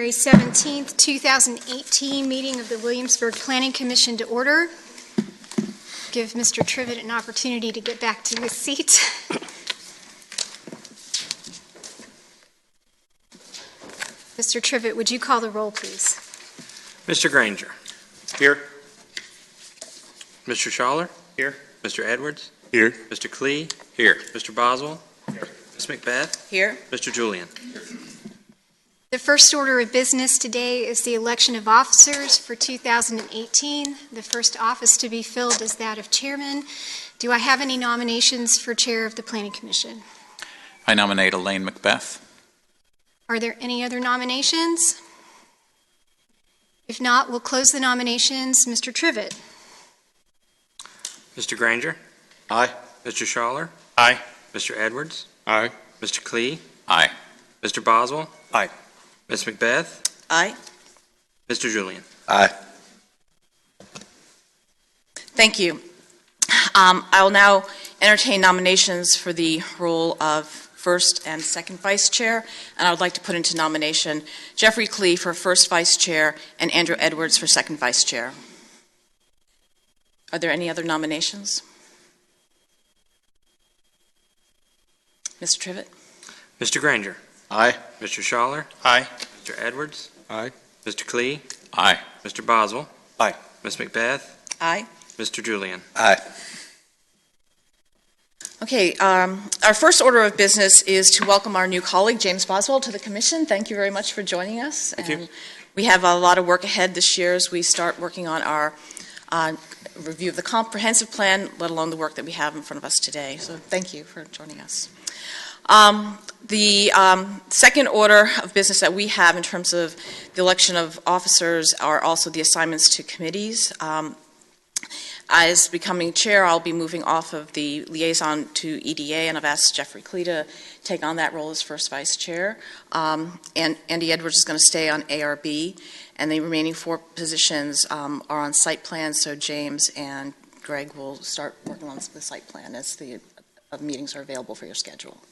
January 17th, 2018 meeting of the Williamsburg Planning Commission to order. Give Mr. Trivett an opportunity to get back to his seat. Mr. Trivett, would you call the roll, please? Mr. Granger. Here. Mr. Schaller. Here. Mr. Edwards. Here. Mr. Klee. Here. Mr. Boswell. Here. Ms. McBeth. Here. Mr. Julian. The first order of business today is the election of officers for 2018. The first office to be filled is that of chairman. Do I have any nominations for chair of the Planning Commission? I nominate Elaine McBeth. Are there any other nominations? If not, we'll close the nominations. Mr. Trivett. Mr. Granger. Aye. Mr. Schaller. Aye. Mr. Edwards. Aye. Mr. Klee. Aye. Mr. Boswell. Aye. Ms. McBeth. Aye. Mr. Julian. Aye. Thank you. I will now entertain nominations for the role of first and second vice chair, and I would like to put into nomination Jeffrey Klee for first vice chair and Andrew Edwards for second vice chair. Are there any other nominations? Mr. Trivett? Mr. Granger. Aye. Mr. Schaller. Aye. Mr. Edwards. Aye. Mr. Klee. Aye. Mr. Boswell. Aye. Ms. McBeth. Aye. Mr. Julian. Aye. Okay, our first order of business is to welcome our new colleague, James Boswell, to the Commission. Thank you very much for joining us. Thank you. We have a lot of work ahead this year as we start working on our review of the comprehensive plan, let alone the work that we have in front of us today. So thank you for joining us. The second order of business that we have in terms of the election of officers are also the assignments to committees. As becoming chair, I'll be moving off of the liaison to EDA, and I've asked Jeffrey Klee to take on that role as first vice chair. And Andy Edwards is going to stay on ARB, and the remaining four positions are on site plan, so James and Greg will start working on the site plan as the meetings are available for your schedule.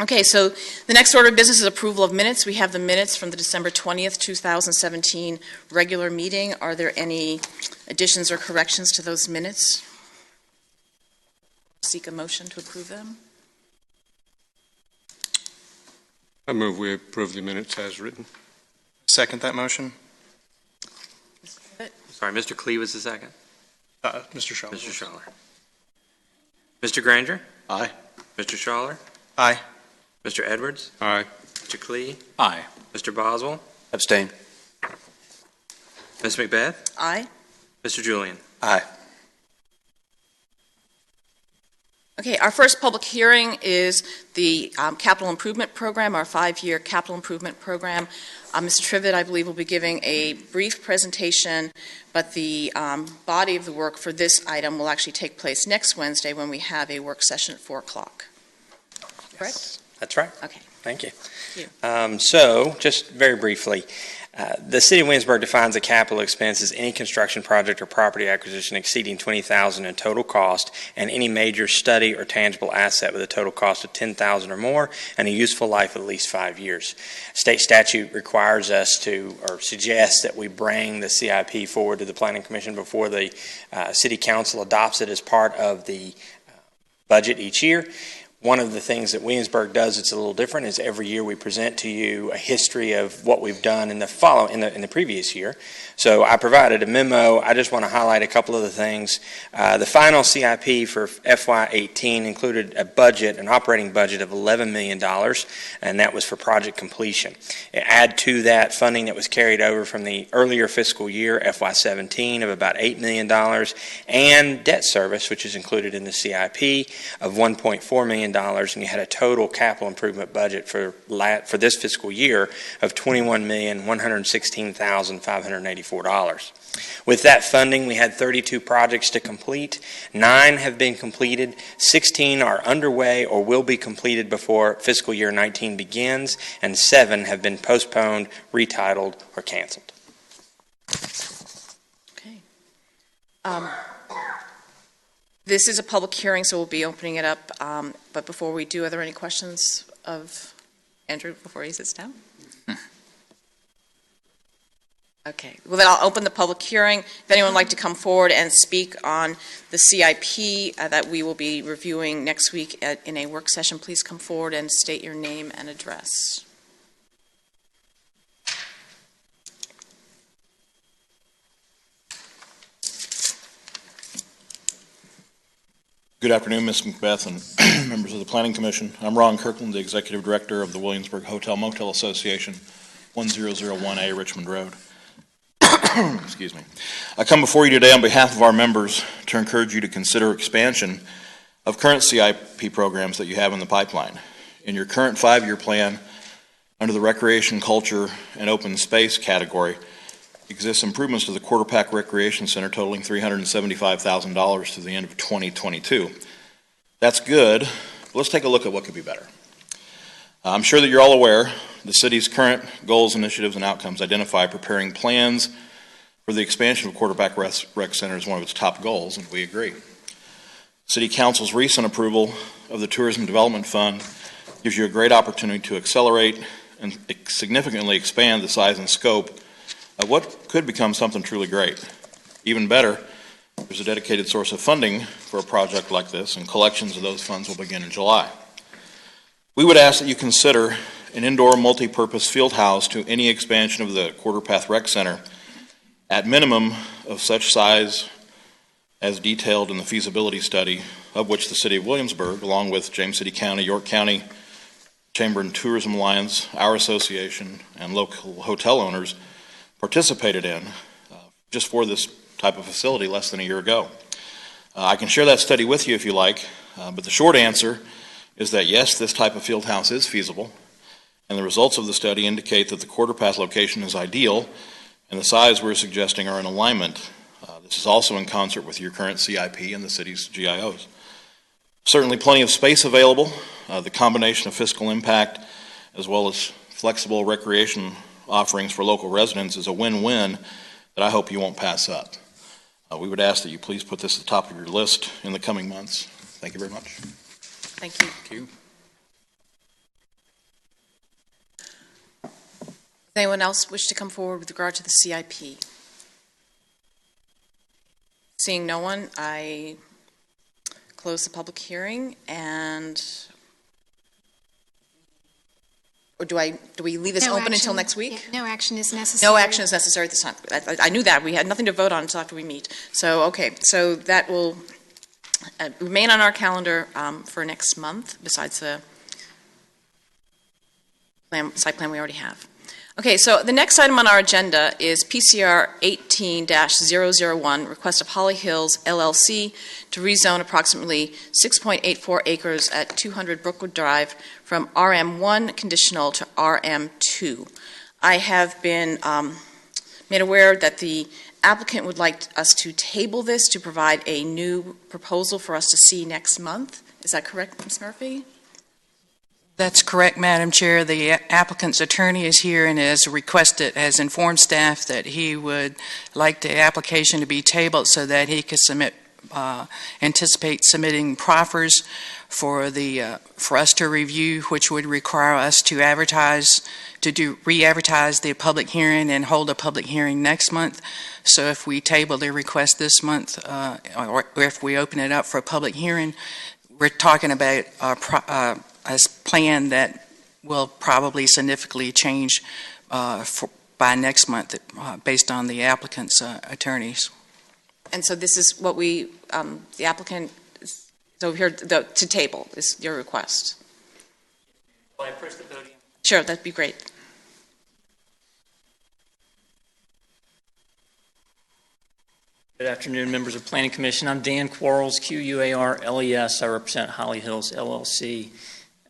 Okay, so the next order of business is approval of minutes. We have the minutes from the December 20th, 2017 regular meeting. Are there any additions or corrections to those minutes? Seek a motion to approve them. I move we approve the minutes as written. Second that motion. Sorry, Mr. Klee was the second. Mr. Schaller. Mr. Schaller. Mr. Granger. Aye. Mr. Schaller. Aye. Mr. Edwards. Aye. Mr. Klee. Aye. Mr. Boswell. Abstain. Ms. McBeth. Aye. Mr. Julian. Aye. Okay, our first public hearing is the capital improvement program, our 5-year capital improvement program. Mr. Trivett, I believe, will be giving a brief presentation, but the body of the work for this item will actually take place next Wednesday when we have a work session at 4 o'clock. Correct? That's right. Okay. Thank you. Thank you. So, just very briefly, the City of Williamsburg defines a capital expense as any construction project or property acquisition exceeding $20,000 in total cost, and any major study or tangible asset with a total cost of $10,000 or more and a useful life of at least 5 years. State statute requires us to, or suggests that we bring the CIP forward to the Planning Commission before the City Council adopts it as part of the budget each year. One of the things that Williamsburg does that's a little different is every year we present to you a history of what we've done in the previous year. So I provided a memo. I just want to highlight a couple of the things. The final CIP for FY18 included a budget, an operating budget of $11 million, and that was for project completion. Add to that funding that was carried over from the earlier fiscal year, FY17, of about $8 million, and debt service, which is included in the CIP, of $1.4 million. And you had a total capital improvement budget for this fiscal year of $21,116,584. With that funding, we had 32 projects to complete. 9 have been completed. 16 are underway or will be completed before fiscal year 19 begins, and 7 have been postponed, retitled, or canceled. Okay. This is a public hearing, so we'll be opening it up. But before we do, are there any questions of Andrew, before he sits down? Okay, well then I'll open the public hearing. If anyone would like to come forward and speak on the CIP that we will be reviewing next week in a work session, please come forward and state your name and address. Good afternoon, Ms. Macbeth and members of the Planning Commission. I'm Ron Kirkland, the Executive Director of the Williamsburg Hotel Motel Association, 1001A Richmond Road. Excuse me. I come before you today on behalf of our members to encourage you to consider expansion of current CIP programs that you have in the pipeline. In your current 5-year plan, under the Recreation, Culture, and Open Space category, exists improvements to the Quarter Pack Recreation Center totaling $375,000 through the end of 2022. That's good, but let's take a look at what could be better. I'm sure that you're all aware the city's current goals, initiatives, and outcomes identify preparing plans for the expansion of Quarter Pack Rec Center as one of its top goals, and we agree. City Council's recent approval of the Tourism Development Fund gives you a great opportunity to accelerate and significantly expand the size and scope of what could become something truly great. Even better, there's a dedicated source of funding for a project like this, and collections of those funds will begin in July. We would ask that you consider an indoor multi-purpose field house to any expansion of the Quarter Path Rec Center, at minimum of such size as detailed in the feasibility study, of which the City of Williamsburg, along with James City County, York County, Chamber and Tourism Alliance, our association, and local hotel owners participated in just for this type of facility less than a year ago. I can share that study with you if you like, but the short answer is that yes, this type of field house is feasible, and the results of the study indicate that the Quarter Path location is ideal, and the size we're suggesting are in alignment. This is also in concert with your current CIP and the city's GIOs. Certainly plenty of space available. The combination of fiscal impact as well as flexible recreation offerings for local residents is a win-win that I hope you won't pass up. We would ask that you please put this at the top of your list in the coming months. Thank you very much. Thank you. Thank you. Does anyone else wish to come forward with regard to the CIP? Seeing no one, I close the public hearing, and or do we leave this open until next week? Yeah, no action is necessary. No action is necessary at this time. I knew that. We had nothing to vote on until after we meet. So, okay, so that will remain on our calendar for next month, besides the site plan we already have. Okay, so the next item on our agenda is PCR 18-001, request of Holly Hills LLC to rezone approximately 6.84 acres at 200 Brookwood Drive from RM1 conditional to RM2. I have been made aware that the applicant would like us to table this to provide a new proposal for us to see next month. Is that correct, Ms. Murphy? That's correct, Madam Chair. The applicant's attorney is here and has informed staff that he would like the application to be tabled so that he could anticipate submitting proffers for us to review, which would require us to re-advertise the public hearing and hold a public hearing next month. So if we table the request this month, or if we open it up for a public hearing, we're talking about a plan that will probably significantly change by next month based on the applicant's attorneys. And so this is what the applicant, so here to table is your request. Will I approach the podium? Sure, that'd be great. Good afternoon, members of Planning Commission. I'm Dan Quarles, Q-U-A-R-L-E-S. I represent Holly Hills LLC.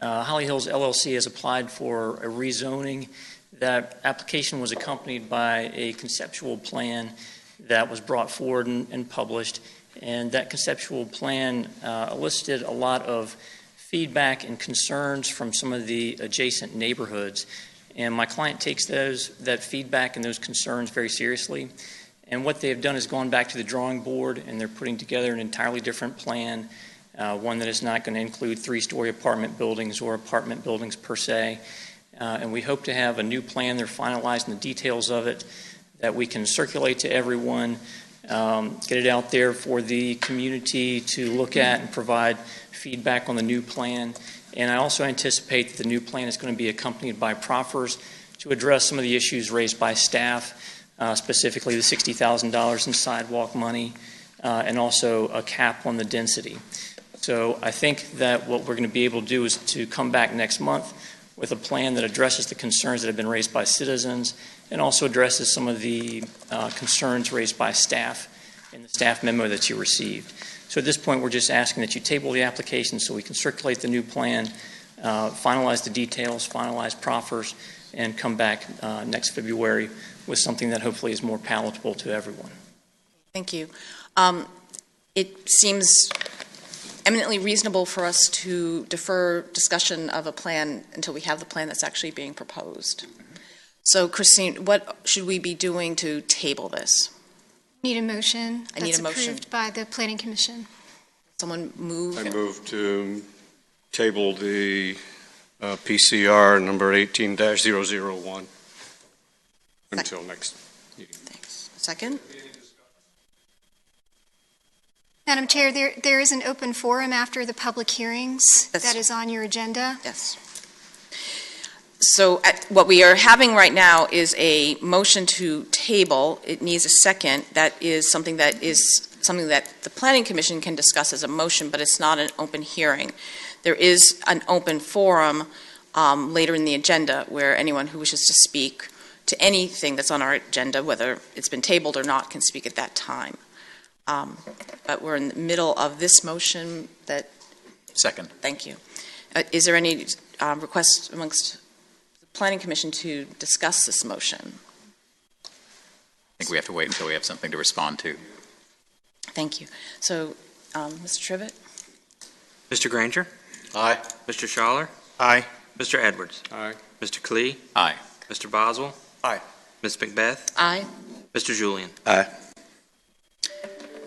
Holly Hills LLC has applied for a rezoning. That application was accompanied by a conceptual plan that was brought forward and published. And that conceptual plan elicited a lot of feedback and concerns from some of the adjacent neighborhoods. And my client takes that feedback and those concerns very seriously. And what they have done is gone back to the drawing board, and they're putting together an entirely different plan, one that is not going to include three-story apartment buildings or apartment buildings per se. and we hope to have a new plan. They're finalizing the details of it that we can circulate to everyone, get it out there for the community to look at and provide feedback on the new plan. And I also anticipate that the new plan is going to be accompanied by proffers to address some of the issues raised by staff, specifically the $60,000 in sidewalk money, and also a cap on the density. So I think that what we're going to be able to do is to come back next month with a plan that addresses the concerns that have been raised by citizens and also addresses some of the concerns raised by staff in the staff memo that you received. So at this point, we're just asking that you table the application so we can circulate the new plan, finalize the details, finalize proffers, and come back next February with something that hopefully is more palatable to everyone. Thank you. It seems eminently reasonable for us to defer discussion of a plan until we have the plan that's actually being proposed. So, Christine, what should we be doing to table this? Need a motion I need that's a motion. approved by the Planning Commission. Someone move? I move to table the PCR number 18-001 until next meeting. Thanks. Second? Madam Chair, there is an open forum after the public hearings that is on your agenda. Yes. So what we are having right now is a motion to table. It needs a second. That is something that the Planning Commission can discuss as a motion, but it's not an open hearing. There is an open forum later in the agenda where anyone who wishes to speak to anything that's on our agenda, whether it's been tabled or not, can speak at that time. But we're in the middle of this motion that... Second. Thank you. Is there any request amongst the Planning Commission to discuss this motion? I think we have to wait until we have something to respond to. Thank you. So, Mr. Trivett? Mr. Granger? Aye. Mr. Schaller? Aye. Mr. Edwards? Aye. Mr. Klee? Aye. Mr. Boswell? Aye. Ms. Macbeth? Aye. Mr. Julian? Aye.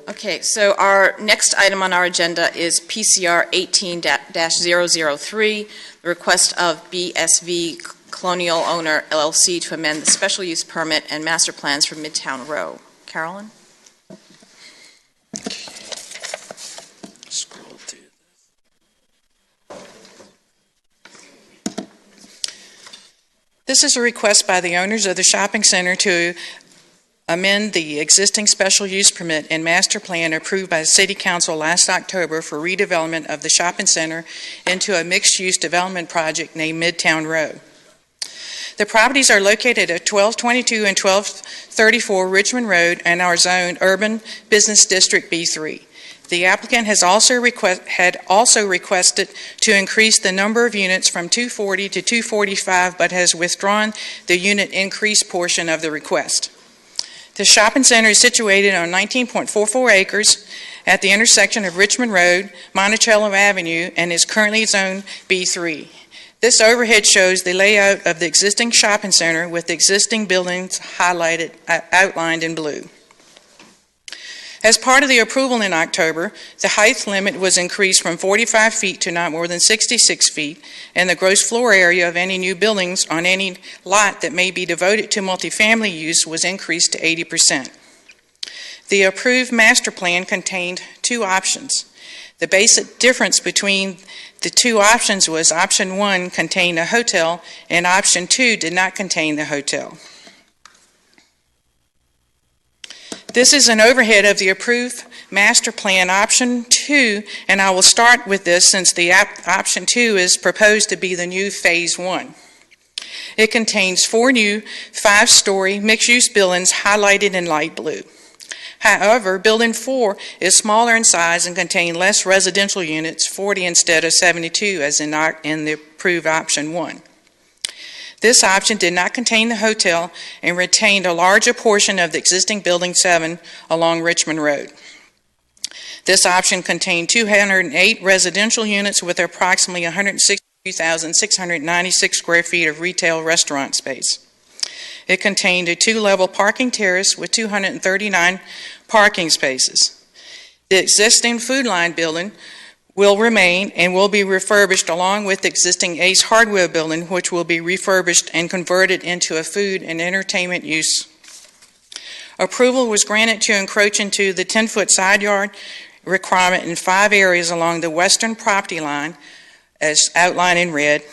Okay, so our next item on our agenda is PCR 18-003, the request of BSV Colonial Owner LLC to amend the special use permit and master plans for Midtown Row. Carolyn? Scroll to This is a request by the owners of the shopping center to amend the existing special use permit and master plan approved by the City Council last October for redevelopment of the shopping center into a mixed-use development project named Midtown Row. The properties are located at 1222 and 1234 Richmond Road and are zoned Urban Business District B3. The applicant had also requested to increase the number of units from 240 to 245, but has withdrawn the unit increase portion of the request. The shopping center is situated on 19.44 acres at the intersection of Richmond Road, Monticello Avenue, and is currently zoned B3. This overhead shows the layout of the existing shopping center with the existing buildings outlined in blue. As part of the approval in October, the height limit was increased from 45 feet to not more than 66 feet, and the gross floor area of any new buildings on any lot that may be devoted to multifamily use was increased to 80%. The approved master plan contained two options. The basic difference between the two options was option 1 contained a hotel and option 2 did not contain the hotel. This is an overhead of the approved master plan option 2, and I will start with this since the option 2 is proposed to be the new phase 1. It contains 4 new 5-story mixed-use buildings highlighted in light blue. However, building 4 is smaller in size and contains less residential units, 40 instead of 72 as in the approved option 1. This option did not contain the hotel and retained a larger portion of the existing Building 7 along Richmond Road. This option contained 208 residential units with approximately 162,696 square feet of retail restaurant space. It contained a 2-level parking terrace with 239 parking spaces. The existing Food Line building will remain and will be refurbished along with the existing Ace Hardware building, which will be refurbished and converted into a food and entertainment use. Approval was granted to encroach into the 10-foot side yard requirement in 5 areas along the western property line, as outlined in red,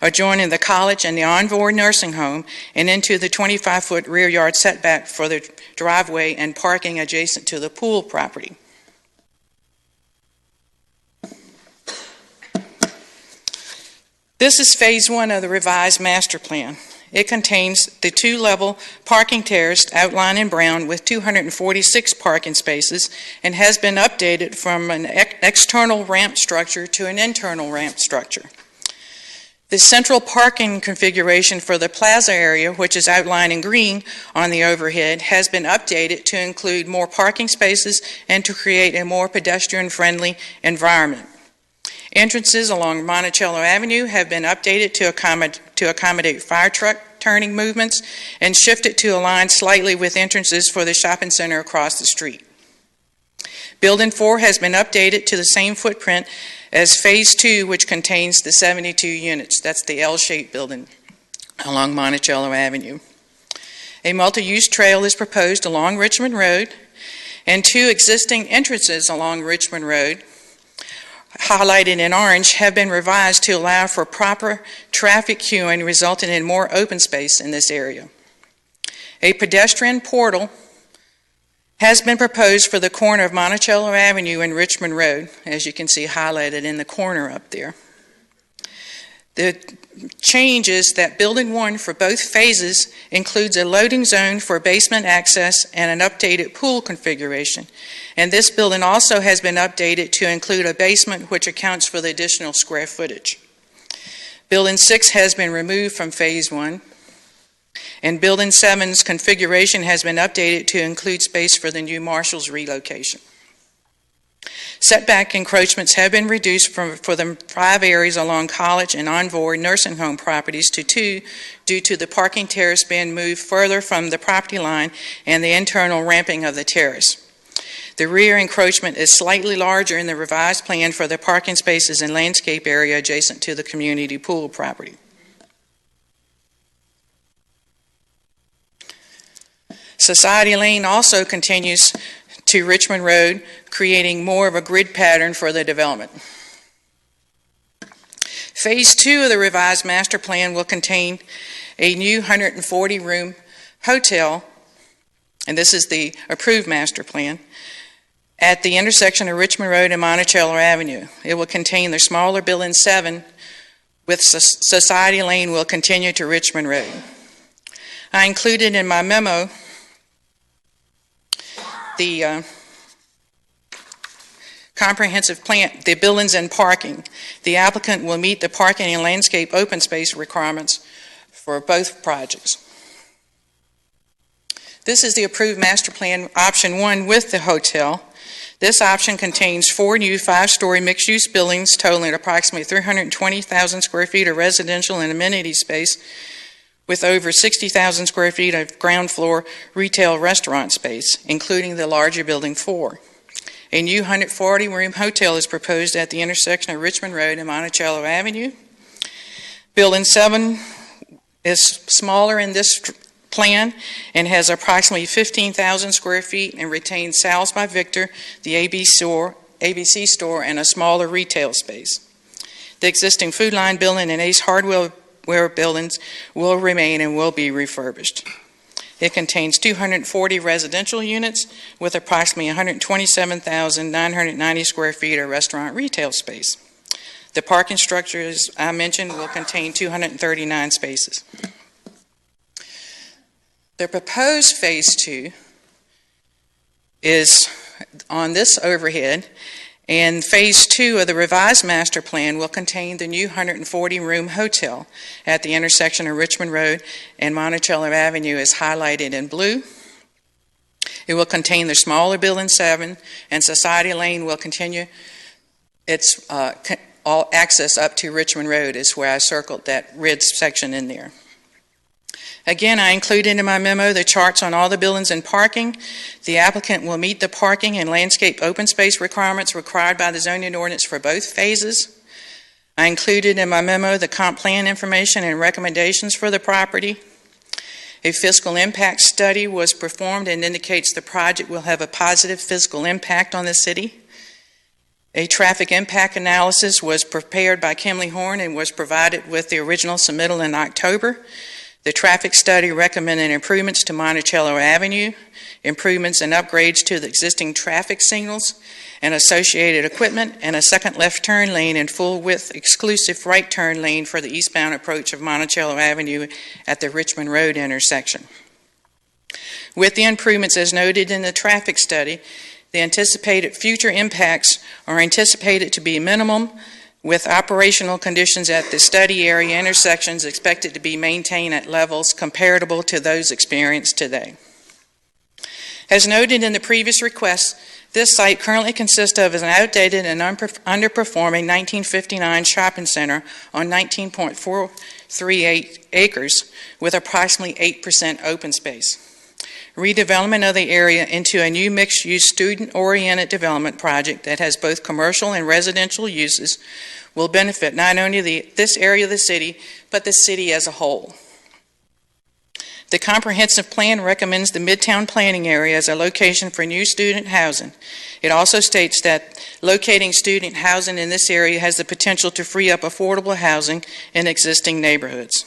adjoining the college and the Envoy nursing home, and into the 25-foot rear yard setback for the driveway and parking adjacent to the pool property. This is Phase 1 of the revised master plan. It contains the 2-level parking terrace outlined in brown with 246 parking spaces and has been updated from an external ramp structure to an internal ramp structure. The central parking configuration for the plaza area, which is outlined in green on the overhead, has been updated to include more parking spaces and to create a more pedestrian-friendly environment. Entrances along Monticello Avenue have been updated to accommodate fire truck turning movements and shifted to align slightly with entrances for the shopping center across the street. Building 4 has been updated to the same footprint as Phase 2, which contains the 72 units. That's the L-shaped building along Monticello Avenue. A multi-use trail is proposed along Richmond Road, and 2 existing entrances along Richmond Road, highlighted in orange, have been revised to allow for proper traffic queuing, resulting in more open space in this area. A pedestrian portal has been proposed for the corner of Monticello Avenue and Richmond Road, as you can see highlighted in the corner up there. The change is that Building 1 for both phases includes a loading zone for basement access and an updated pool configuration. And this building also has been updated to include a basement, which accounts for the additional square footage. Building 6 has been removed from Phase 1, and Building 7's configuration has been updated to include space for the new Marshall's relocation. Setback encroachments have been reduced for the 5 areas along College and Envoy nursing home properties to 2 due to the parking terrace being moved further from the property line and the internal ramping of the terrace. The rear encroachment is slightly larger in the revised plan for the parking spaces and landscape area adjacent to the community pool property. Society Lane also continues to Richmond Road, creating more of a grid pattern for the development. Phase 2 of the revised master plan will contain a new 140-room hotel, and this is the approved master plan, at the intersection of Richmond Road and Monticello Avenue. It will contain the smaller Building 7, with Society Lane will continue to Richmond Road. I included in my memo the comprehensive plan, the buildings and parking. The applicant will meet the parking and landscape open space requirements for both projects. This is the approved master plan option 1 with the hotel. This option contains 4 new 5-story mixed-use buildings totaling approximately 320,000 square feet of residential and amenity space, with over 60,000 square feet of ground floor retail restaurant space, including the larger Building 4. A new 140-room hotel is proposed at the intersection of Richmond Road and Monticello Avenue. Building 7 is smaller in this plan and has approximately 15,000 square feet and retains Sal's by Victor, the ABC store, and a smaller retail space. The existing Food Line building and Ace Hardware buildings will remain and will be refurbished. It contains 240 residential units with approximately 127,990 square feet of restaurant retail space. The parking structure, as I mentioned, will contain 239 spaces. The proposed Phase 2 is on this overhead, and Phase 2 of the revised master plan will contain the new 140-room hotel at the intersection of Richmond Road and Monticello Avenue, as highlighted in blue. It will contain the smaller Building 7, and Society Lane will continue its all access up to Richmond Road, is where I circled that red section in there. Again, I included in my memo the charts on all the buildings and parking. The applicant will meet the parking and landscape open space requirements required by the zoning ordinance for both phases. I included in my memo the comp plan information and recommendations for the property. A fiscal impact study was performed and indicates the project will have a positive fiscal impact on the city. A traffic impact analysis was prepared by Kimley Horn and was provided with the original submittal in October. The traffic study recommended improvements to Monticello Avenue, improvements and upgrades to the existing traffic signals and associated equipment, and a second left turn lane and full-width exclusive right turn lane for the eastbound approach of Monticello Avenue at the Richmond Road intersection. With the improvements as noted in the traffic study, the anticipated future impacts are anticipated to be minimum, with operational conditions at the study area intersections expected to be maintained at levels comparable to those experienced today. As noted in the previous request, this site currently consists of an outdated and underperforming 1959 shopping center on 19.438 acres with approximately 8% open space. Redevelopment of the area into a new mixed-use student-oriented development project that has both commercial and residential uses will benefit not only this area of the city, but the city as a whole. The comprehensive plan recommends the Midtown planning area as a location for new student housing. It also states that locating student housing in this area has the potential to free up affordable housing in existing neighborhoods.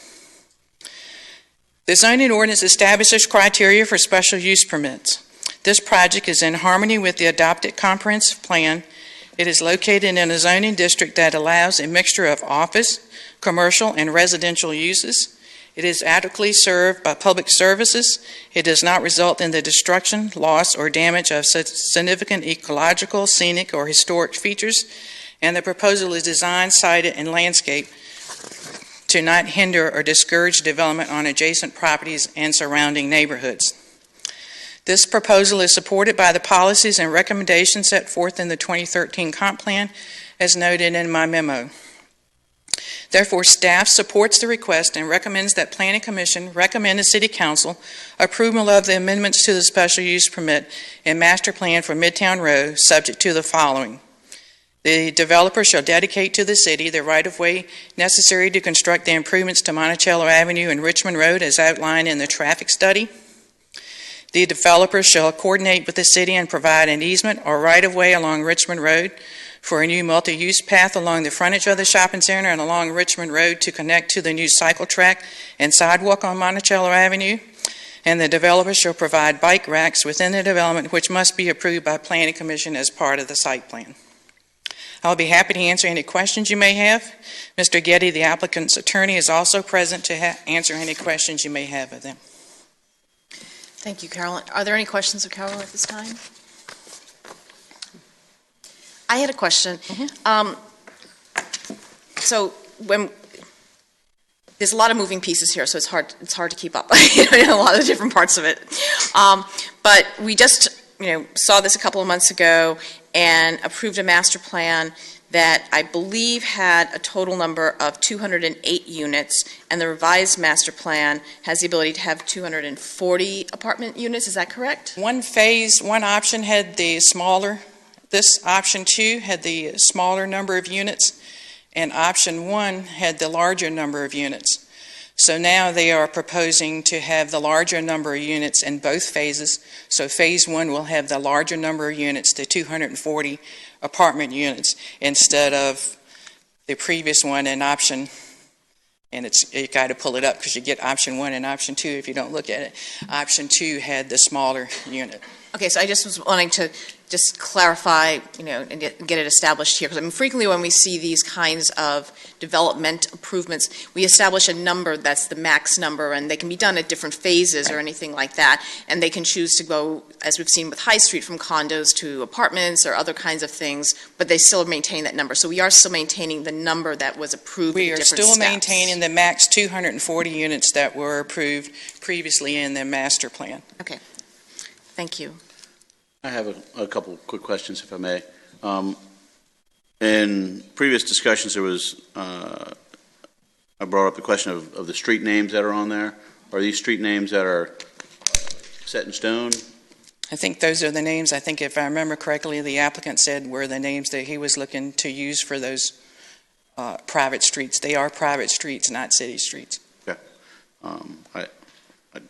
The zoning ordinance establishes criteria for special use permits. This project is in harmony with the adopted comprehensive plan. It is located in a zoning district that allows a mixture of office, commercial, and residential uses. It is adequately served by public services. It does not result in the destruction, loss, or damage of such significant ecological, scenic, or historic features, and the proposal is designed, sited, and landscaped to not hinder or discourage development on adjacent properties and surrounding neighborhoods. This proposal is supported by the policies and recommendations set forth in the 2013 comp plan, as noted in my memo. Therefore, staff supports the request and recommends that Planning Commission recommend to City Council approval of the amendments to the special use permit and master plan for Midtown Road, subject to the following. The developer shall dedicate to the city the right-of-way necessary to construct the improvements to Monticello Avenue and Richmond Road as outlined in the traffic study. The developer shall coordinate with the city and provide an easement or right-of-way along Richmond Road for a new multi-use path along the frontage of the shopping center and along Richmond Road to connect to the new cycle track and sidewalk on Monticello Avenue. And the developer shall provide bike racks within the development, which must be approved by Planning Commission as part of the site plan. I'll be happy to answer any questions you may have. Mr. Getty, the applicant's attorney, is also present to answer any questions you may have of them. Thank you, Carolyn. Are there any questions of Carolyn at this time? I had a question. So when there's a lot of moving pieces here, so it's hard to keep up in a lot of different parts of it. But we just saw this a couple of months ago and approved a master plan that I believe had a total number of 208 units, and the revised master plan has the ability to have 240 apartment units. Is that correct? One option had the smaller. This option 2 had the smaller number of units, and option 1 had the larger number of units. So now they are proposing to have the larger number of units in both phases. So phase 1 will have the larger number of units, the 240 apartment units, instead of the previous one in option, and you got to pull it up because you get option 1 and option 2 if you don't look at it. Option 2 had the smaller unit. Okay, so I just was wanting to just clarify, and get it established here. Because frequently when we see these kinds of development improvements, we establish a number that's the max number, and they can be done at different phases or anything like that. And they can choose to go, as we've seen with High Street, from condos to apartments or other kinds of things, but they still maintain that number. So we are still maintaining the number that was approved. We are still maintaining the max 240 units that were approved previously in the master plan. Okay, thank you. I have a couple quick questions, if I may. In previous discussions, there was I brought up the question of the street names that are on there. Are these street names that are set in stone? I think those are the names. I think if I remember correctly, the applicant said were the names that he was looking to use for those private streets. They are private streets, not city streets. I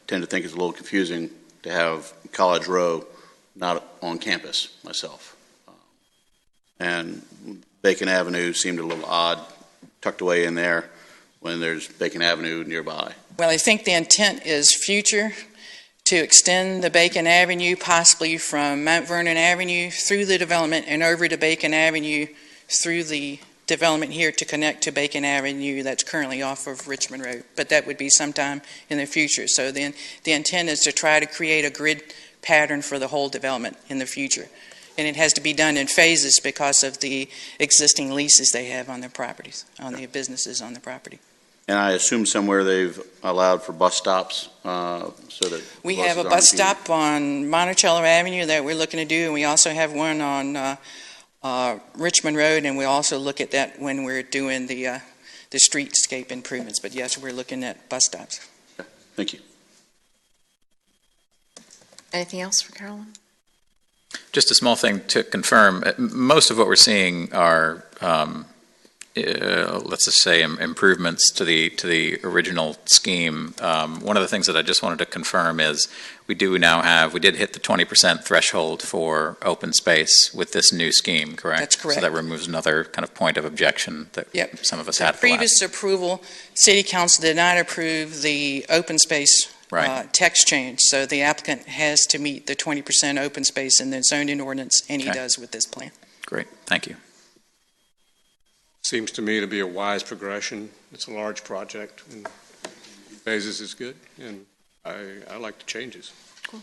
tend to think it's a little confusing to have College Row not on campus myself. And Bacon Avenue seemed a little odd, tucked away in there when there's Bacon Avenue nearby. Well, I think the intent is future to extend the Bacon Avenue, possibly from Mount Vernon Avenue through the development and over to Bacon Avenue through the development here to connect to Bacon Avenue that's currently off of Richmond Road. But that would be sometime in the future. So then the intent is to try to create a grid pattern for the whole development in the future. And it has to be done in phases because of the existing leases they have on their properties, on the businesses on the property. And I assume somewhere they've allowed for bus stops so that We have a bus stop on Monticello Avenue that we're looking to do, and we also have one on Richmond Road, and we also look at that when we're doing the streetscape improvements. But yes, we're looking at bus stops. Okay. Thank you. Anything else for Carolyn? Just a small thing to confirm. Most of what we're seeing are, let's just say, improvements to the original scheme. One of the things that I just wanted to confirm is we did hit the 20% threshold for open space with this new scheme, correct? That's correct. So that removes another kind of point of objection that some of us had. Previous approval, City Council did not approve the open space text change, so the applicant has to meet the 20% open space in the zoning ordinance, and he does with this plan. Great, thank you. Seems to me to be a wise progression. It's a large project, and phases is good, and I like the changes. Cool.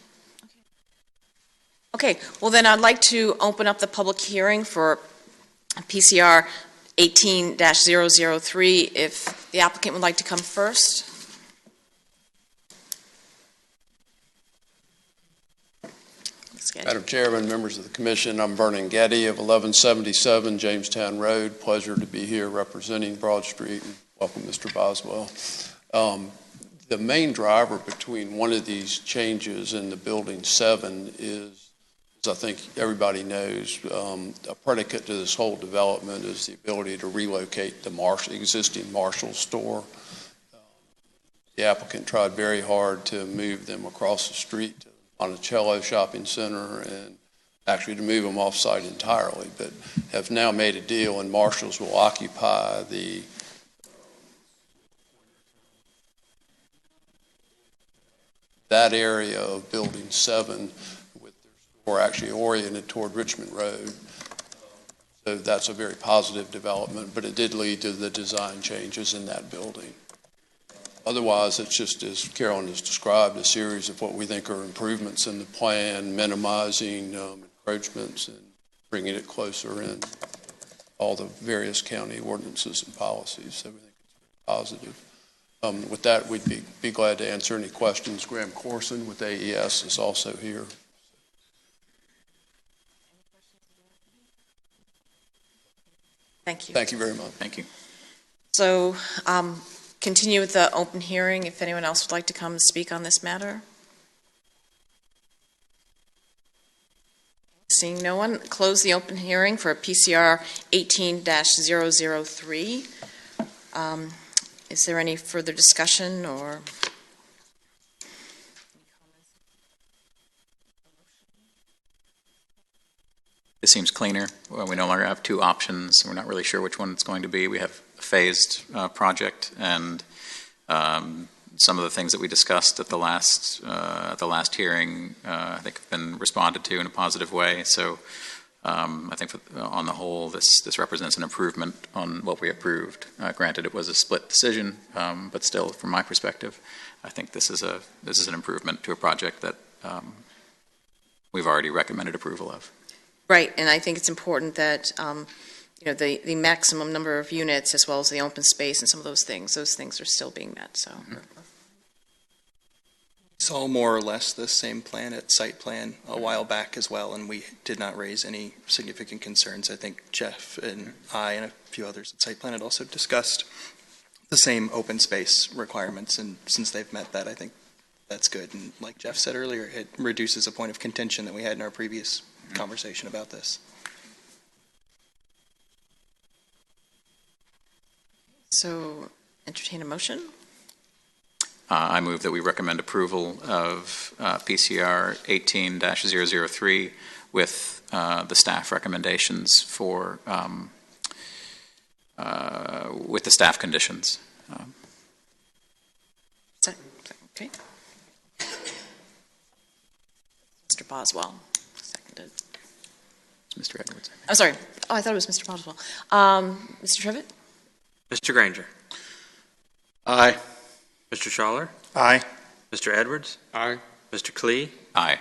Okay, well then I'd like to open up the public hearing for PCR 18-003. If the applicant would like to come first. Madam Chairman, members of the Commission, I'm Vernon Getty of 1177 Jamestown Road. Pleasure to be here representing Broad Street, and welcome Mr. Boswell. The main driver between one of these changes in the Building 7 is, as I think everybody knows, a predicate to this whole development is the ability to relocate the existing Marshall store. The applicant tried very hard to move them across the street to Monticello Shopping Center and actually to move them off-site entirely, but have now made a deal, and Marshalls will occupy that area of Building 7 with their store actually oriented toward Richmond Road. So that's a very positive development, but it did lead to the design changes in that building. Otherwise, it's just, as Carolyn has described, a series of what we think are improvements in the plan, minimizing encroachments and bringing it closer in all the various county ordinances and policies. So we think it's positive. With that, we'd be glad to answer any questions. Graham Corson with AES is also here. Thank you. Thank you very much. Thank you. So, continue with the open hearing if anyone else would like to come and speak on this matter. Seeing no one, close the open hearing for PCR 18-003. Is there any further discussion or? It seems cleaner. Well, we no longer have two options. We're not really sure which one it's going to be. We have a phased project, and some of the things that we discussed at the last hearing, I think, have been responded to in a positive way. So I think on the whole, this represents an improvement on what we approved. Granted, it was a split decision, but still, from my perspective, I think this is an improvement to a project that we've already recommended approval of. Right, and I think it's important that the maximum number of units as well as the open space and some of those things are still being met. So. It's all more or less the same plan at site plan a while back as well, and we did not raise any significant concerns. I think Jeff and I and a few others at site plan had also discussed the the same open space requirements, and since they've met that, I think that's good. And like Jeff said earlier, it reduces a point of contention that we had in our previous conversation about this. So entertain a motion. I move that we recommend approval of PCR 18-003 with the staff recommendations for, with the staff conditions. Okay. Mr. Boswell, seconded. It's Mr. Edwards. I'm sorry. Oh, I thought it was Mr. Boswell. Mr. Trivett? Mr. Granger. Aye. Mr. Schaller. Aye. Mr. Edwards. Aye. Mr. Klee. Aye.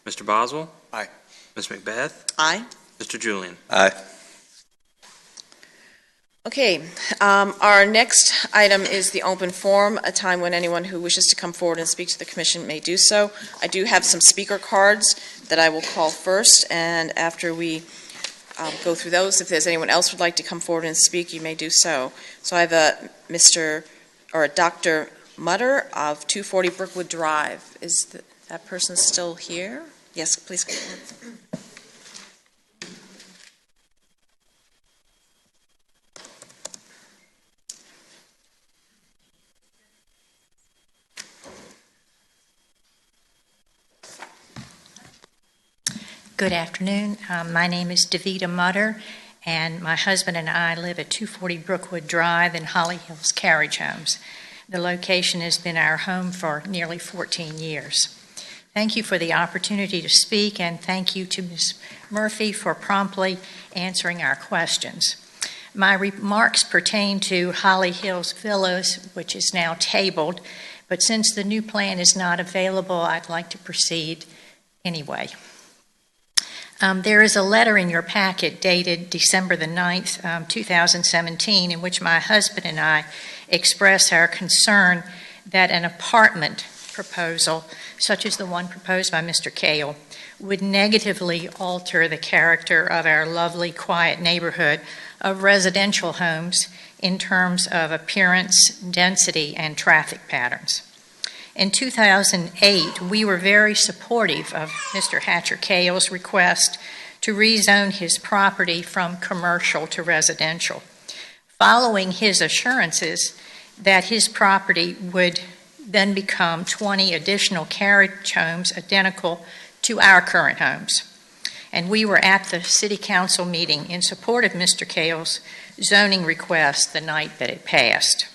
Mr. Boswell. Aye. Ms. Macbeth. Aye. Mr. Julian. Aye. Okay, our next item is the open forum, a time when anyone who wishes to come forward and speak to the commission may do so. I do have some speaker cards that I will call first, and after we go through those, if there's anyone else who would like to come forward and speak, you may do so. So I have a Dr. Mutter of 240 Brookwood Drive. Is that person still here? Yes, please come forward. Good afternoon. My name is Davida Mutter, and my husband and I live at 240 Brookwood Drive in Holly Hills Carriage Homes. The location has been our home for nearly 14 years. Thank you for the opportunity to speak, and thank you to Ms. Murphy for promptly answering our questions. My remarks pertain to Holly Hills Villas, which is now tabled, but since the new plan is not available, I'd like to proceed anyway. There is a letter in your packet dated December the 9th, 2017, in which my husband and I express our concern that an apartment proposal, such as the one proposed by Mr. Kale, would negatively alter the character of our lovely, quiet neighborhood of residential homes in terms of appearance, density, and traffic patterns. In 2008, we were very supportive of Mr. Hatcher Kale's request to rezone his property from commercial to residential, following his assurances that his property would then become 20 additional carriage homes identical to our current homes. And we were at the City Council meeting in support of Mr. Kale's zoning request the night that it passed.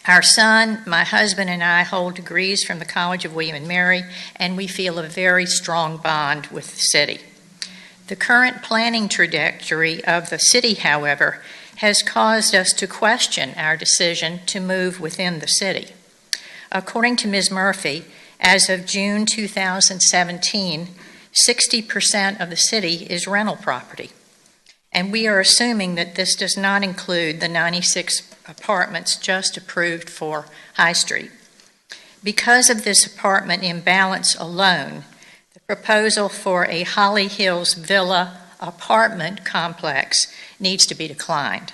Our son, my husband, and I hold degrees from the College of William and Mary, and we feel a very strong bond with the city. The current planning trajectory of the city, however, has caused us to question our decision to move within the city. According to Ms. Murphy, as of June 2017, 60% of the city is rental property. And we are assuming that this does not include the 96 apartments just approved for High Street. Because of this apartment imbalance alone, the proposal for a Holly Hills Villa apartment complex needs to be declined.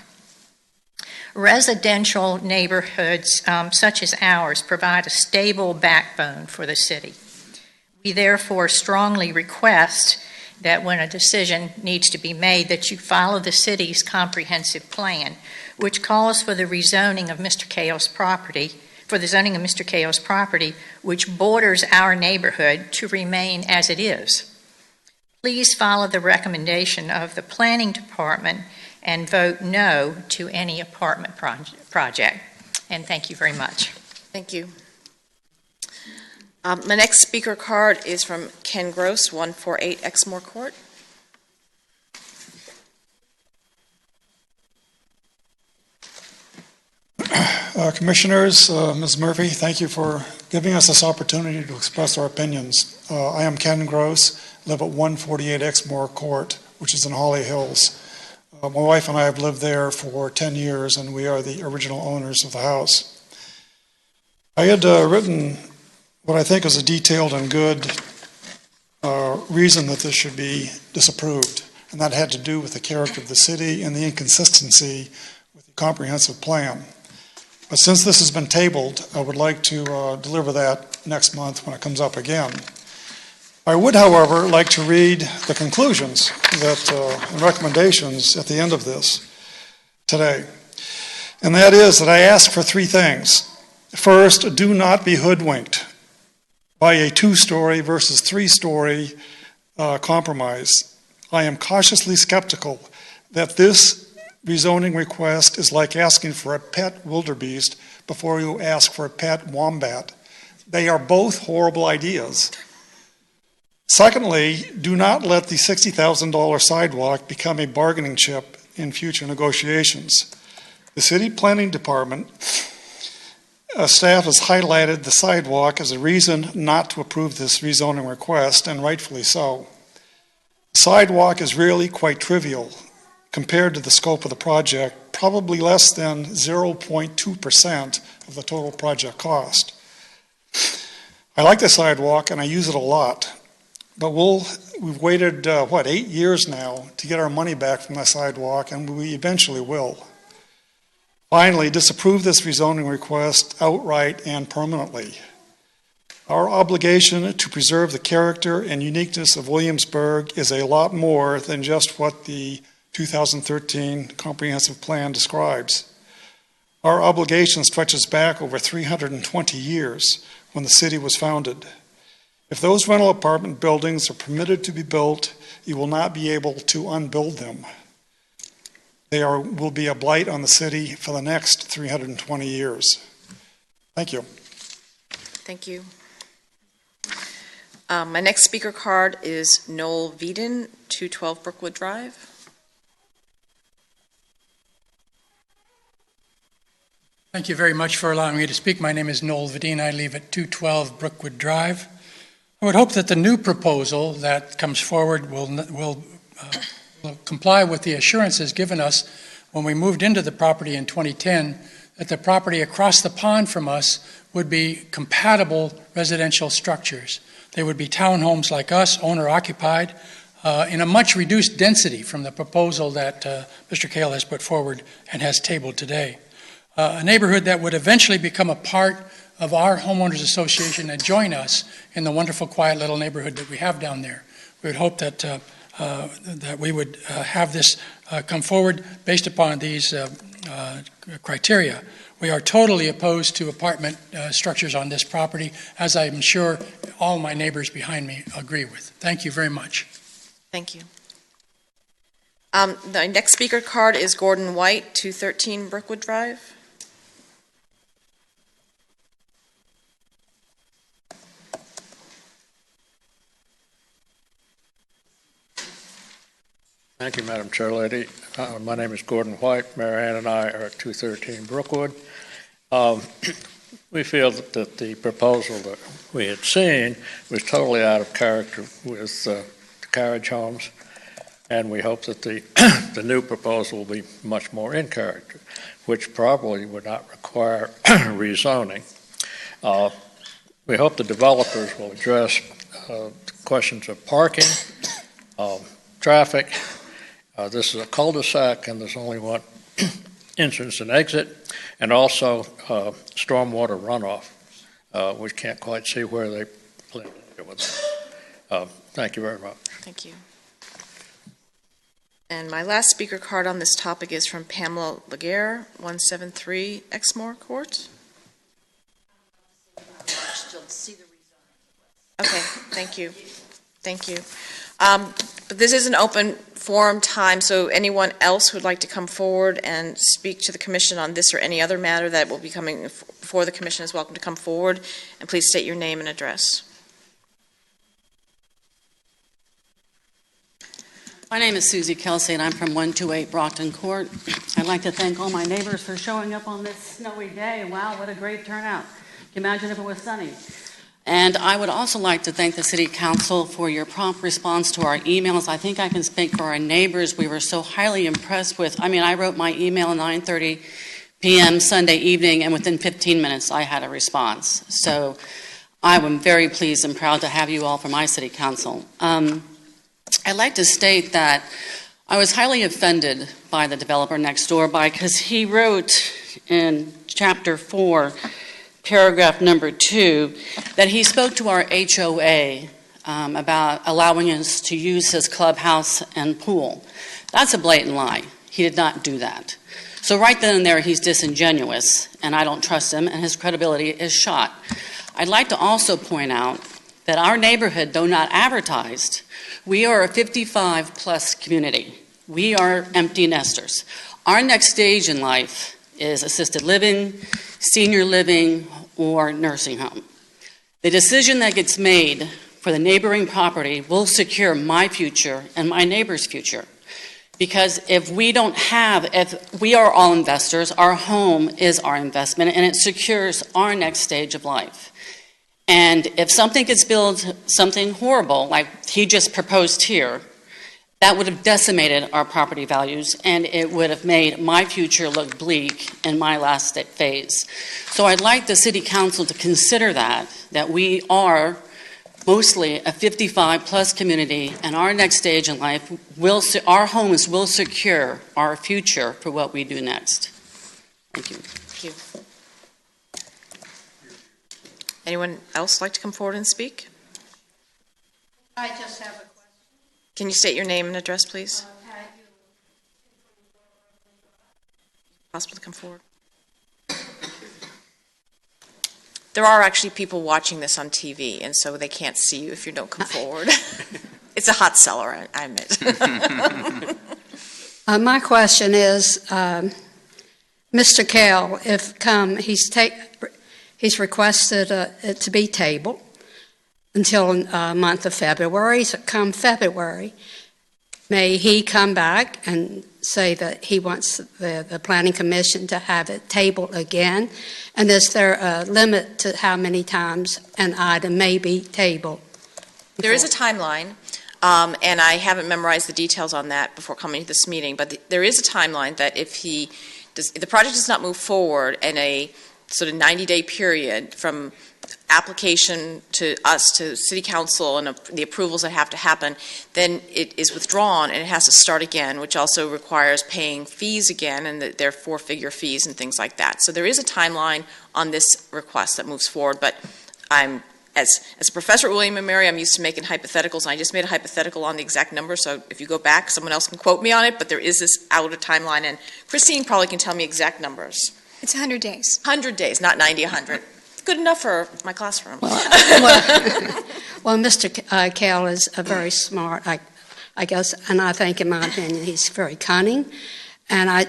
Residential neighborhoods such as ours provide a stable backbone for the city. We therefore strongly request that when a decision needs to be made, that you follow the city's comprehensive plan, which calls for the rezoning of Mr. Kale's property, which borders our neighborhood, to remain as it is. Please follow the recommendation of the Planning Department and vote no to any apartment project. And thank you very much. Thank you. My next speaker card is from Ken Gross, 148 Exmoor Court. Commissioners, Ms. Murphy, thank you for giving us this opportunity to express our opinions. I am Ken Gross, live at 148 Exmoor Court, which is in Holly Hills. My wife and I have lived there for 10 years, and we are the original owners of the house. I had written what I think is a detailed and good reason that this should be disapproved, and that had to do with the character of the city and the inconsistency with the comprehensive plan. But since this has been tabled, I would like to deliver that next month when it comes up again. I would, however, like to read the conclusions and recommendations at the end of this today. And that is that I ask for three things. First, do not be hoodwinked by a 2-story versus 3-story compromise. I am cautiously skeptical that this rezoning request is like asking for a pet wildebeest before you ask for a pet wombat. They are both horrible ideas. Secondly, do not let the $60,000 sidewalk become a bargaining chip in future negotiations. The City Planning Department staff has highlighted the sidewalk as a reason not to approve this rezoning request, and rightfully so. The sidewalk is really quite trivial compared to the scope of the project, probably less than 0.2% of the total project cost. I like the sidewalk and I use it a lot, but we've waited, 8 years now to get our money back from the sidewalk, and we eventually will. Finally, disapprove this rezoning request outright and permanently. Our obligation to preserve the character and uniqueness of Williamsburg is a lot more than just what the 2013 comprehensive plan describes. Our obligation stretches back over 320 years when the city was founded. If those rental apartment buildings are permitted to be built, you will not be able to unbuild them. They will be a blight on the city for the next 320 years. Thank you. Thank you. My next speaker card is Noel Veeden, 212 Brookwood Drive. Thank you very much for allowing me to speak. My name is Noel Veeden. I live at 212 Brookwood Drive. I would hope that the new proposal that comes forward will comply with the assurances given us when we moved into the property in 2010, that the property across the pond from us would be compatible residential structures. They would be townhomes like us, owner-occupied, in a much reduced density from the proposal that Mr. Kale has put forward and has tabled today. A neighborhood that would eventually become a part of our homeowners association and join us in the wonderful, quiet little neighborhood that we have down there. We would hope that that we would have this come forward based upon these criteria. We are totally opposed to apartment structures on this property, as I'm sure all my neighbors behind me agree with. Thank you very much. Thank you. The next speaker card is Gordon White, 213 Brookwood Drive. Thank you, Madam Chair Lady. My name is Gordon White. Mary Ann and I are at 213 Brookwood. We feel that the proposal that we had seen was totally out of character with the carriage homes, and we hope that the new proposal will be much more in character, which probably would not require rezoning. We hope the developers will address questions of parking, traffic. This is a cul-de-sac, and there's only one entrance and exit, and also stormwater runoff. We can't quite see where they plan to deal with it. Thank you very much. Thank you. And my last speaker card on this topic is from Pamela Laguerre, 173 Exmoor Court. Okay, thank you. Thank you. But this is an open forum time, so anyone else who would like to come forward and speak to the commission on this or any other matter that will be coming before the commission is welcome to come forward, and please state your name and address. My name is Susie Kelsey, and I'm from 128 Brockton Court. I'd like to thank all my neighbors for showing up on this snowy day. Wow, what a great turnout. Can you imagine if it was sunny? And I would also like to thank the City Council for your prompt response to our emails. I think I can speak for our neighbors. We were so highly impressed with, I wrote my email at 9:30 p.m. Sunday evening, and within 15 minutes I had a response. So I am very pleased and proud to have you all for my City Council. I'd like to state that I was highly offended by the developer next door because he wrote in chapter 4, paragraph number 2, that he spoke to our HOA about allowing us to use his clubhouse and pool. That's a blatant lie. He did not do that. So right then and there, he's disingenuous, and I don't trust him, and his credibility is shot. I'd like to also point out that our neighborhood, though not advertised, we are a 55-plus community. We are empty nesters. Our next stage in life is assisted living, senior living, or nursing home. The decision that gets made for the neighboring property will secure my future and my neighbor's future. Because if we are all investors, our home is our investment, and it secures our next stage of life. And if something gets built, something horrible, like he just proposed here, that would have decimated our property values, and it would have made my future look bleak in my last phase. So I'd like the City Council to consider that we are mostly a 55-plus community, and our next stage in life, our homes will secure our future for what we do next. Thank you. Thank you. Anyone else like to come forward and speak? I just have a question. Can you state your name and address, please? Possible to come forward? There are actually people watching this on TV, and so they can't see you if you don't come forward. It's a hot seller, I admit. My question is, Mr. Kell, he's requested it to be tabled until month of February. So come February, may he come back and say that he wants the Planning Commission to have it tabled again? And is there a limit to how many times an item may be tabled? There is a timeline, and I haven't memorized the details on that before coming to this meeting, but there is a timeline that if the project does not move forward in a sort of 90-day period from application to us, to City Council, and the approvals that have to happen, then it is withdrawn and it has to start again, which also requires paying fees again, and they're four-figure fees and things like that. So there is a timeline on this request that moves forward, but I'm, as a professor at William & Mary, I'm used to making hypotheticals, and I just made a hypothetical on the exact number, so if you go back, someone else can quote me on it, but there is this outer timeline, and Christine probably can tell me exact numbers. It's 100 days. 100 days, not 90, 100. Good enough for my classroom. Well, Mr. Kell is a very smart, I guess, and I think, in my opinion, he's very cunning. And I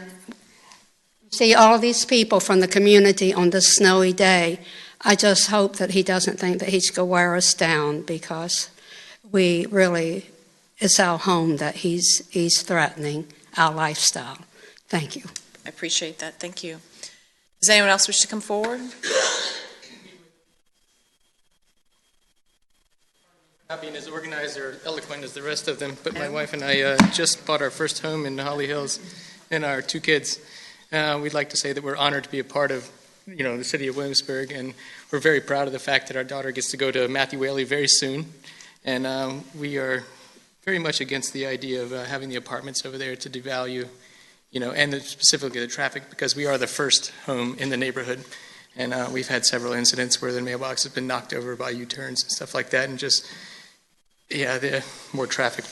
see all of these people from the community on this snowy day. I just hope that he doesn't think that he's going to wear us down, because it's our home that he's threatening, our lifestyle. Thank you. I appreciate that. Thank you. Does anyone else wish to come forward? Not being as organized or eloquent as the rest of them, but my wife and I just bought our first home in Holly Hills and our two kids. We'd like to say that we're honored to be a part of, the city of Williamsburg, and we're very proud of the fact that our daughter gets to go to Matthew Whaley very soon. And we are very much against the idea of having the apartments over there to devalue, and specifically the traffic, because we are the first home in the neighborhood. And we've had several incidents where the mailbox has been knocked over by U-turns and stuff like that, and just, the more traffic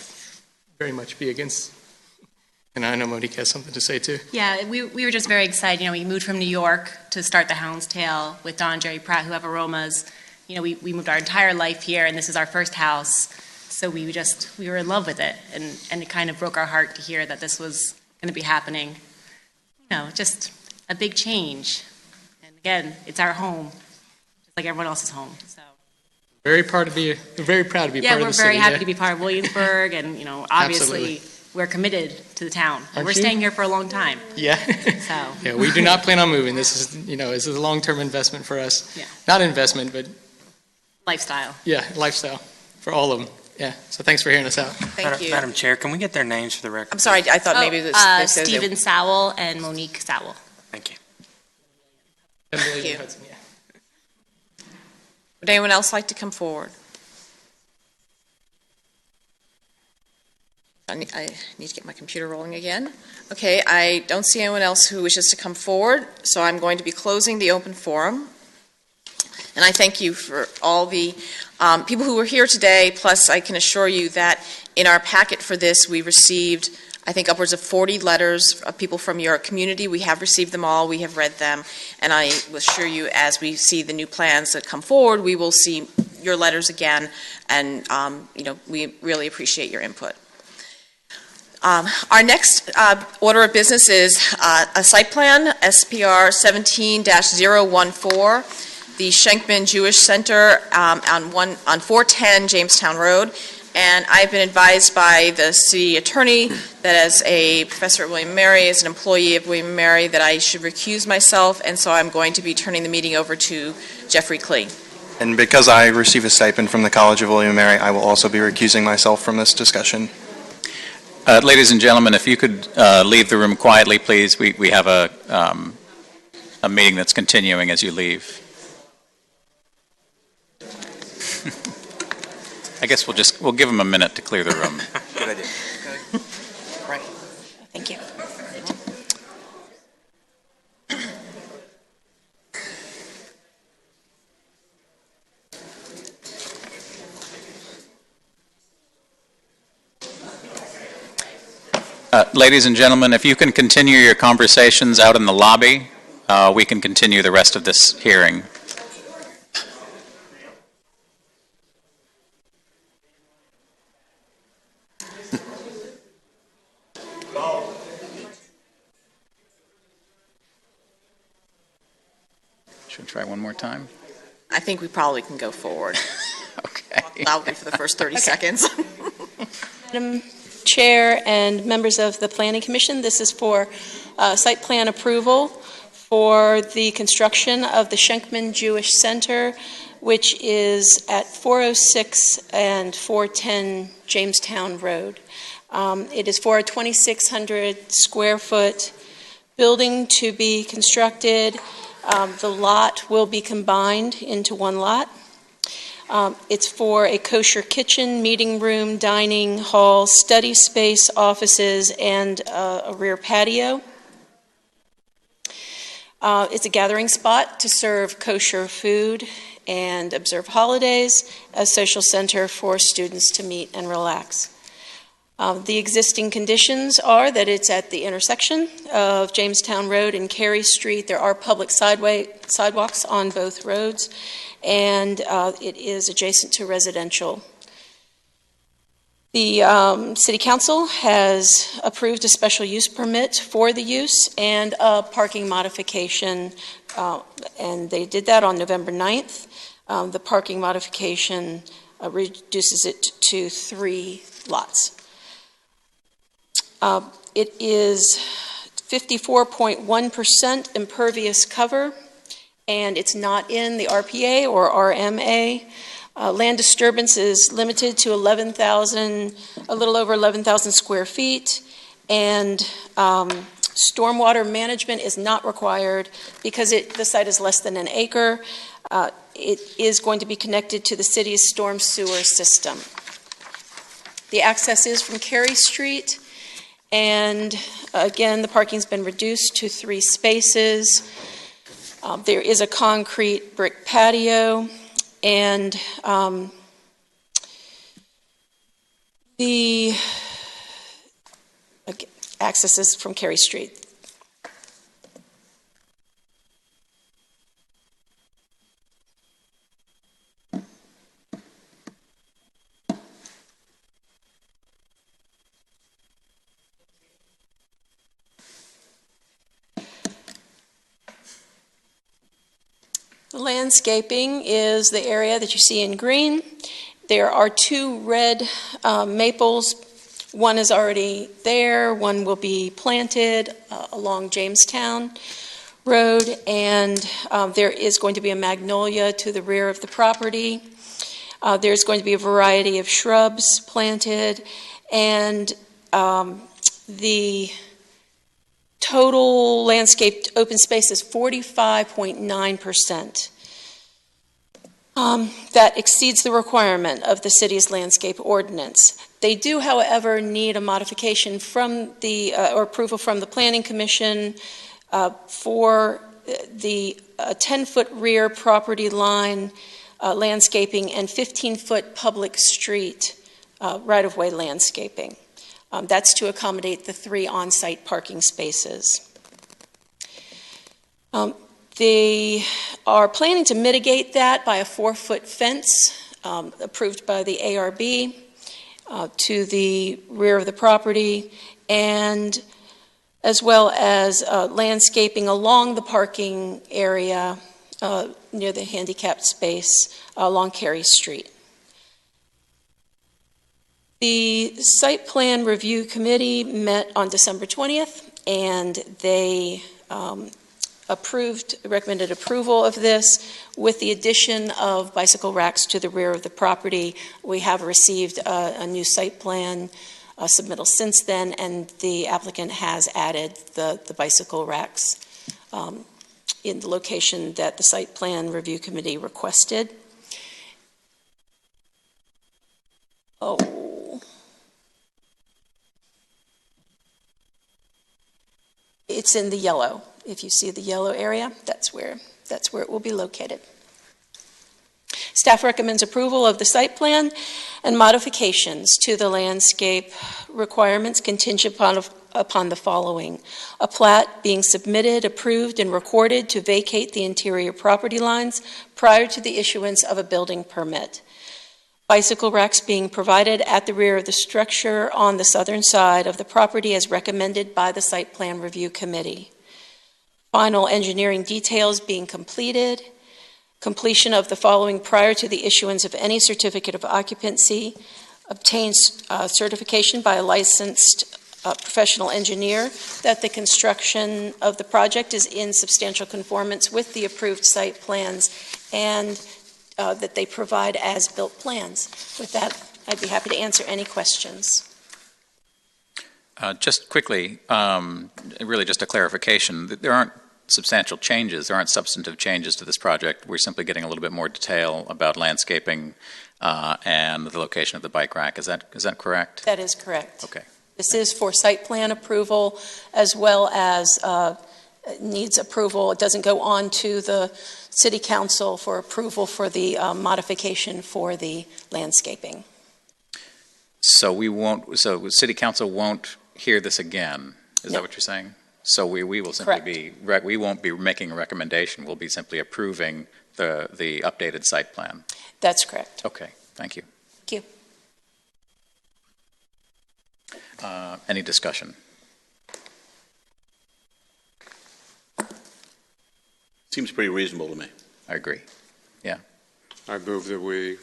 very much be against. And I know Monique has something to say too. Yeah, we were just very excited. We moved from New York to start the Houndstail with Don Jerry Pratt, who have aromas. We moved our entire life here, and this is our first house. So we were in love with it, and it kind of broke our heart to hear that this was going to be happening. Just a big change. And again, it's our home, just like everyone else's home. So. Very proud to be part of the city. Yeah, we're very happy to be part of Williamsburg, and obviously Absolutely. we're committed to the town, and Aren't we're you? staying here for a long time. Yeah. So. Yeah, we do not plan on moving. This is a long-term investment for us. Yeah. Not investment, but Lifestyle. yeah, lifestyle for all of them. Yeah. So thanks for hearing us out. Thank you. Madam Chair, can we get their names for the record? I'm sorry, I thought maybe this Stephen Sowell and Monique Sowell. Thank you. Thank you. Would anyone else like to come forward? I need to get my computer rolling again. Okay, I don't see anyone else who wishes to come forward, so I'm going to be closing the open forum. And I thank you for all the people who were here today, plus I can assure you that in our packet for this, we received, I think, upwards of 40 letters of people from your community. We have received them all, we have read them, and I will assure you, as we see the new plans that come forward, we will see your letters again, and we really appreciate your input. Our next order of business is a site plan, SPR 17-014, the Schenkman Jewish Center on 410 Jamestown Road. And I've been advised by the city attorney that as a professor at William & Mary, as an employee of William & Mary, that I should recuse myself, and so I'm going to be turning the meeting over to Jeffrey Klee. And because I receive a stipend from the College of William & Mary, I will also be recusing myself from this discussion. Ladies and gentlemen, if you could leave the room quietly, please. We have a meeting that's continuing as you leave. I guess we'll give them a minute to clear the room. Good idea. Right. Thank you. Ladies and gentlemen, if you can continue your conversations out in the lobby, we can continue the rest of this hearing. Should we try one more time? I think we probably can go forward. Okay. Loudly for the first 30 seconds. Madam Chair and members of the Planning Commission, this is for site plan approval for the construction of the Schenkman Jewish Center, which is at 406 and 410 Jamestown Road. It is for a 2,600 square foot building to be constructed. The lot will be combined into one lot. It's for a kosher kitchen, meeting room, dining hall, study space, offices, and a rear patio. It's a gathering spot to serve kosher food and observe holidays, a social center for students to meet and relax. The existing conditions are that it's at the intersection of Jamestown Road and Carey Street. There are public sidewalks on both roads, and it is adjacent to residential. The City Council has approved a special use permit for the use and a parking modification, and they did that on November 9th. The parking modification reduces it to 3 lots. It is 54.1% impervious cover, and it's not in the RPA or RMA. Land disturbance is limited to a little over 11,000 square feet, and stormwater management is not required because the site is less than an acre. It is going to be connected to the city's storm sewer system. The access is from Carey Street, and again, the parking's been reduced to 3 spaces. There is a concrete brick patio, and the access is from Carey Street. The landscaping is the area that you see in green. There are 2 red maples. One is already there. One will be planted along Jamestown Road, and there is going to be a magnolia to the rear of the property. There's going to be a variety of shrubs planted, and the total landscaped open space is 45.9%. That exceeds the requirement of the city's landscape ordinance. They do, however, need a modification from the, or approval from the Planning Commission for the 10-foot rear property line landscaping and 15-foot public street right-of-way landscaping. That's to accommodate the 3 on-site parking spaces. They are planning to mitigate that by a 4-foot fence approved by the ARB to the rear of the property, and as well as landscaping along the parking area near the handicapped space along Carey Street. The Site Plan Review Committee met on December 20th, and they recommended approval of this with the addition of bicycle racks to the rear of the property. We have received a new site plan submittal since then, and the applicant has added the bicycle racks in the location that the Site Plan Review Committee requested. It's in the yellow. If you see the yellow area, that's where it will be located. Staff recommends approval of the site plan and modifications to the landscape requirements contingent upon the following: a plat being submitted, approved, and recorded to vacate the interior property lines prior to the issuance of a building permit. Bicycle racks being provided at the rear of the structure on the southern side of the property as recommended by the Site Plan Review Committee. Final engineering details being completed. Completion of the following prior to the issuance of any certificate of occupancy. Obtain certification by a licensed professional engineer that the construction of the project is in substantial conformance with the approved site plans, and that they provide as-built plans. With that, I'd be happy to answer any questions. Just quickly, really just a clarification. There aren't substantial changes, there aren't substantive changes to this project. We're simply getting a little bit more detail about landscaping and the location of the bike rack. Is that correct? That is correct. Okay. This is for site plan approval as well as needs approval. It doesn't go on to the City Council for approval for the modification for the landscaping. So City Council won't hear this again. Is that what you're saying? So we will simply we won't be making a recommendation. We'll be simply approving the updated site plan. That's correct. Okay, thank you. Thank you. Any discussion? Seems pretty reasonable to me. I agree. Yeah. I move that we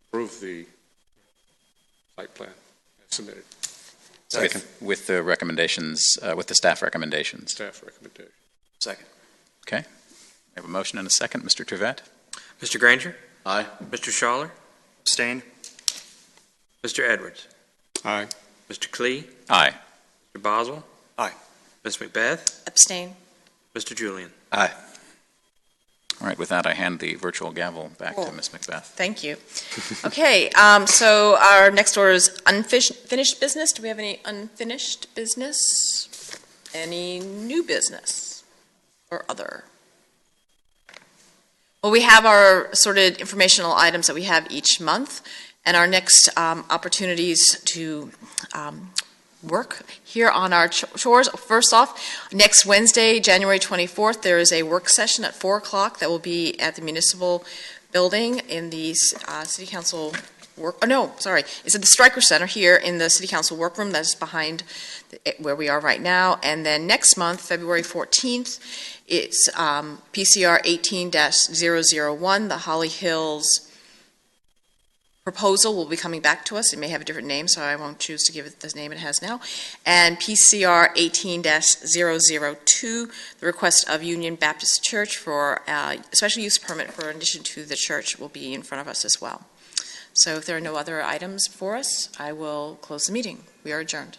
approve the site plan as submitted. With the recommendations, with the staff recommendations. Staff recommendation. Second. Okay. We have a motion and a second. Mr. Trevette? Mr. Granger? Aye. Mr. Schaller? Abstain. Mr. Edwards? Aye. Mr. Klee? Aye. Mr. Boswell? Aye. Ms. McBeth? Abstain. Mr. Julian? Aye. All right, with that, I hand the virtual gavel back to Ms. McBeth. Thank you. Okay, so our next order is unfinished business. Do we have any unfinished business? Any new business or other? Well, we have our assorted informational items that we have each month, and our next opportunities to work here on our shores. First off, next Wednesday, January 24th, there is a work session at 4 o'clock that will be at the municipal building in the City Council it's at the Stryker Center here in the City Council workroom that's behind where we are right now. And then next month, February 14th, it's PCR 18-001, the Holly Hills proposal will be coming back to us. It may have a different name, so I won't choose to give it the name it has now. And PCR 18-002, the request of Union Baptist Church for a special use permit for addition to the church will be in front of us as well. So if there are no other items for us, I will close the meeting. We are adjourned.